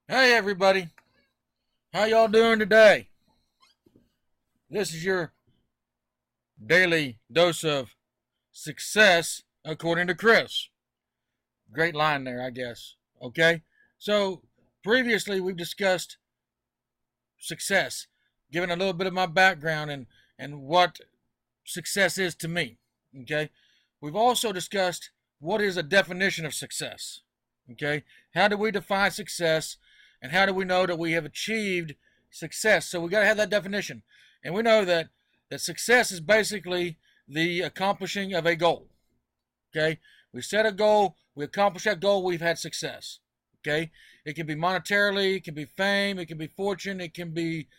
Hey everybody, how y'all doing today? This is your daily dose of success according to Chris. Great line there, I guess. Okay, so previously we've discussed success, giving a little bit of my background and what success is to me. Okay, we've also discussed what is a definition of success. Okay, how do we define success, and how do we know that we have achieved success? So we got to have that definition, and we know that success is basically the accomplishing of a goal. Okay, we set a goal, we accomplish that goal, we've had success. Okay, it can be monetarily, it can be fame, it can be fortune, it can be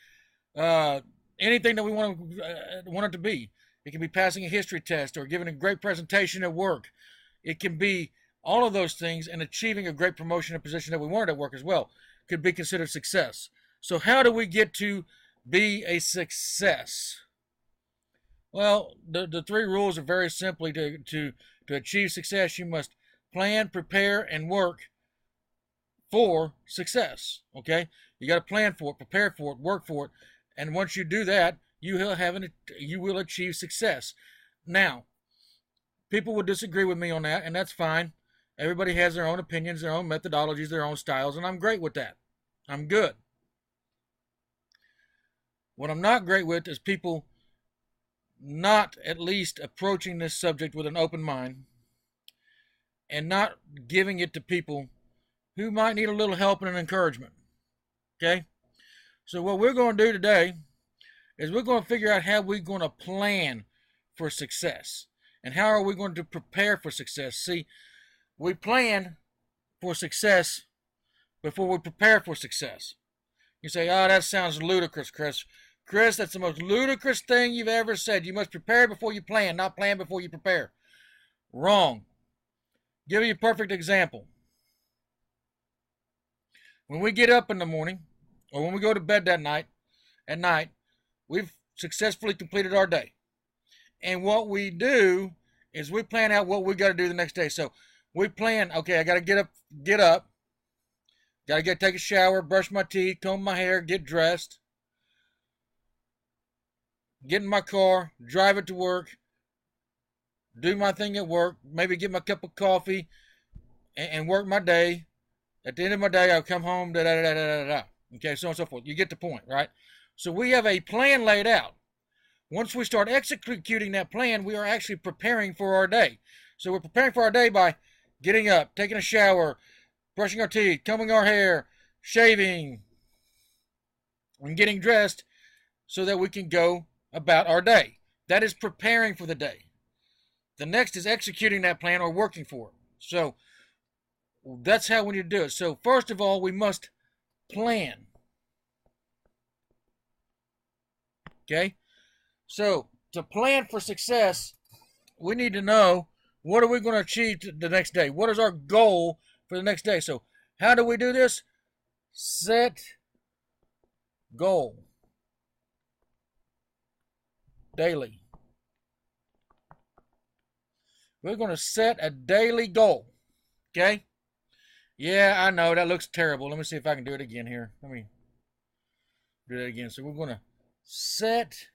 uh, anything that we want it to be. It can be passing a history test or giving a great presentation at work. It can be all of those things, and achieving a great promotion and position that we wanted at work as well could be considered success. So how do we get to be a success? Well, the three rules are very simply to achieve success, you must plan, prepare, and work for success. Okay, you got to plan for it, prepare for it, work for it, and once you do that, you will achieve success. Now, people would disagree with me on that, and that's fine. Everybody has their own opinions, their own methodologies, their own styles, and I'm great with that. I'm good. What I'm not great with is people not at least approaching this subject with an open mind and not giving it to people who might need a little help and encouragement. Okay? So, what we're going to do today is we're going to figure out how we're going to plan for success and how are we going to prepare for success. See, we plan for success before we prepare for success. You say, oh, that sounds ludicrous, Chris. Chris, that's the most ludicrous thing you've ever said. You must prepare before you plan, not plan before you prepare. Wrong. Give you a perfect example. When we get up in the morning, or when we go to bed that night, at night, we've successfully completed our day. And what we do is we plan out what we got to do the next day. So we plan, okay, I got to get up, got to take a shower, brush my teeth, comb my hair, get dressed, get in my car, drive it to work, do my thing at work, maybe get my cup of coffee, and work my day. At the end of my day, I'll come home, da da da da da da. Okay, so on and so forth. You get the point, right? So we have a plan laid out. Once we start executing that plan, we are actually preparing for our day. So we're preparing for our day by getting up, taking a shower, brushing our teeth, combing our hair, shaving, and getting dressed so that we can go about our day. That is preparing for the day. The next is executing that plan or working for it. So that's how we need to do it. So first of all, we must plan. Okay? So to plan for success, we need to know what are we going to achieve the next day? What is our goal for the next day? So how do we do this? Set goal daily. We're going to set a daily goal. Okay? Yeah, I know that looks terrible. Let me see if I can do it again here. Let me do that again. So we're going to set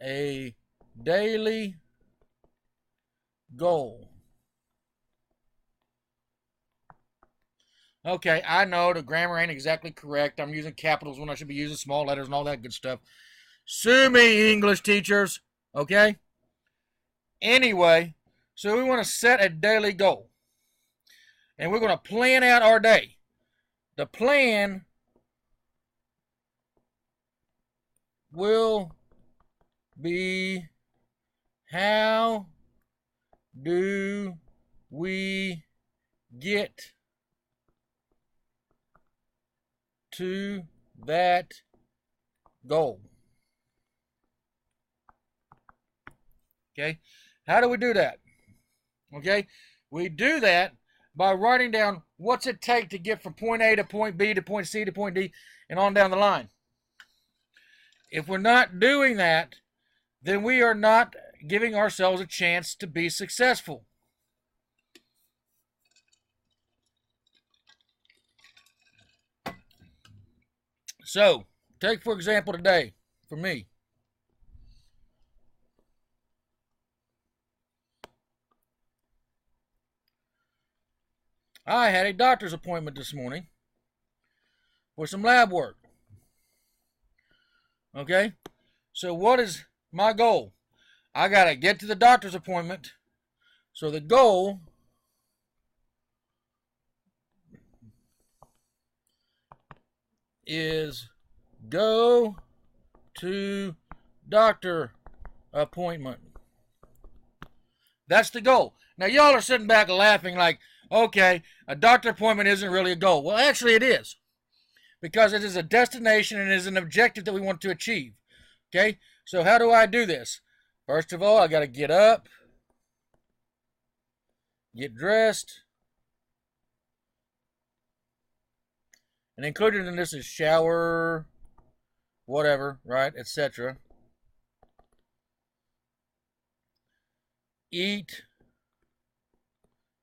a daily goal. Okay, I know the grammar ain't exactly correct. I'm using capitals when I should be using small letters and all that good stuff. Sue me, English teachers. Okay? Anyway, so we want to set a daily goal. And we're going to plan out our day. The plan will be how do we get to that goal? Okay, how do we do that? Okay, we do that by writing down what's it take to get from point A to point B to point C to point D and on down the line. If we're not doing that, then we are not giving ourselves a chance to be successful. So, take for example today, for me. I had a doctor's appointment this morning for some lab work. Okay? So what is my goal? I got to get to the doctor's appointment. So the goal is go to doctor appointment. That's the goal. Now y'all are sitting back laughing like, okay, a doctor appointment isn't really a goal. Well, actually it is. Because it is a destination and it is an objective that we want to achieve. Okay? So how do I do this? First of all, I got to get up, get dressed, and included in this is shower, whatever, right, etc. Eat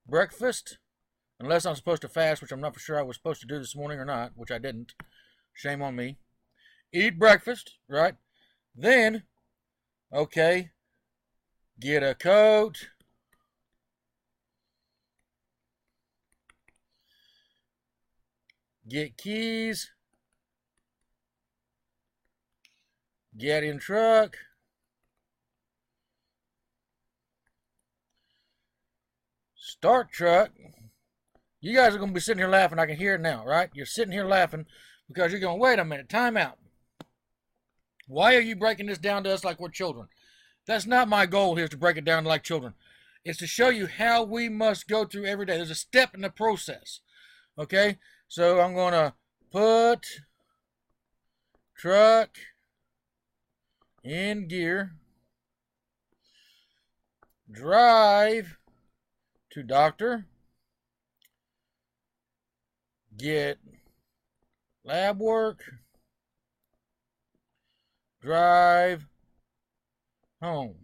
breakfast, unless I'm supposed to fast, which I'm not for sure I was supposed to do this morning or not, which I didn't. Shame on me. Eat breakfast, right? Then, okay, get a coat, get keys, get in truck, start truck. You guys are going to be sitting here laughing. I can hear it now, right? You're sitting here laughing because you're going, wait a minute, time out. Why are you breaking this down to us like we're children? That's not my goal here, is to break it down like children. It's to show you how we must go through every day. There's a step in the process. Okay? So I'm going to put truck in gear, drive to doctor, get lab work, drive home.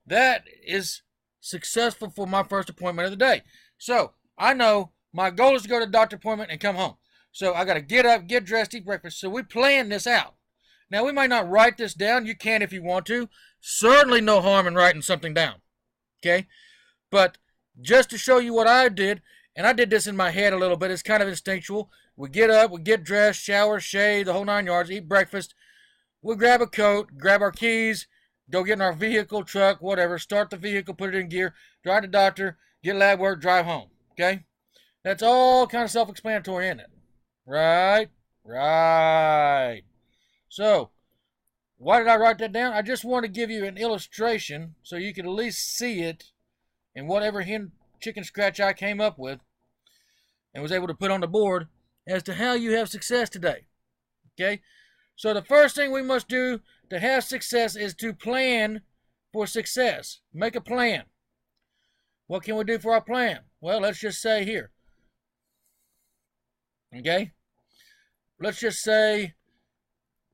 That is successful for my first appointment of the day. So I know my goal is to go to the doctor appointment and come home. So I got to get up, get dressed, eat breakfast. So we plan this out. Now we might not write this down. You can if you want to. Certainly no harm in writing something down. Okay? But just to show you what I did, and I did this in my head a little bit. It's kind of instinctual. We get up, we get dressed, shower, shave, the whole 9 yards, eat breakfast. We'll grab a coat, grab our keys, go get in our vehicle, truck, whatever, start the vehicle, put it in gear, drive to the doctor, get lab work, drive home. Okay? That's all kind of self-explanatory, isn't it? Right? Right. So, why did I write that down? I just want to give you an illustration so you can at least see it in whatever chicken scratch I came up with and was able to put on the board as to how you have success today. Okay? So the first thing we must do to have success is to plan for success. Make a plan. What can we do for our plan? Well, let's just say here. Okay? Let's just say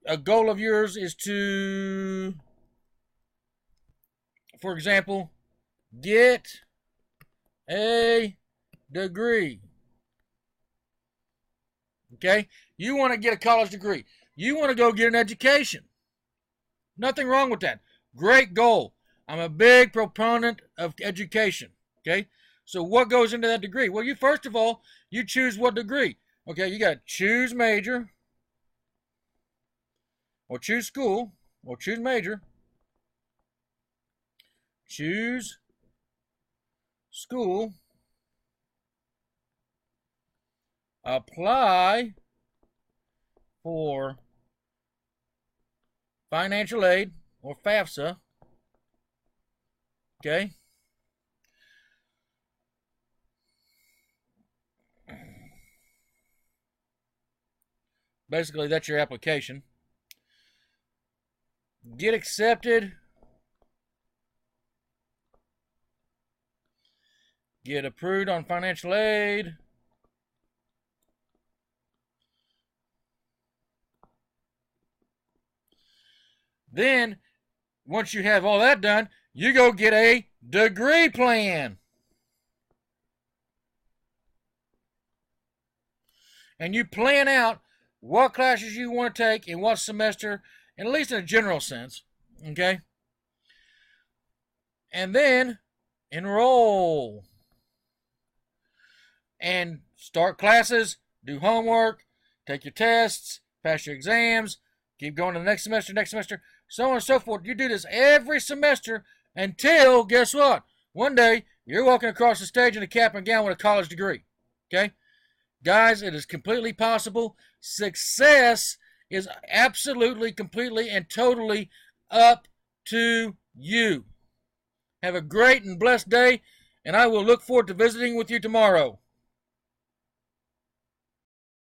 a goal of yours is to, for example, get a degree. Okay? You want to get a college degree. You want to go get an education. Nothing wrong with that. Great goal. I'm a big proponent of education. Okay? So what goes into that degree? Well, you first of all, you choose what degree. Okay, you got to choose major, or choose school, or choose major. Choose school. Apply for financial aid, or FAFSA. Okay? Basically, that's your application. Get accepted. Get approved on financial aid. Then, once you have all that done, you go get a degree plan. And you plan out what classes you want to take in what semester, and at least in a general sense, okay? And then enroll and start classes, do homework, take your tests, pass your exams, keep going to the next semester, so on and so forth. You do this every semester until, guess what? One day, you're walking across the stage in a cap and gown with a college degree, okay? Guys, it is completely possible. Success is absolutely, completely, and totally up to you. Have a great and blessed day, and I will look forward to visiting with you tomorrow.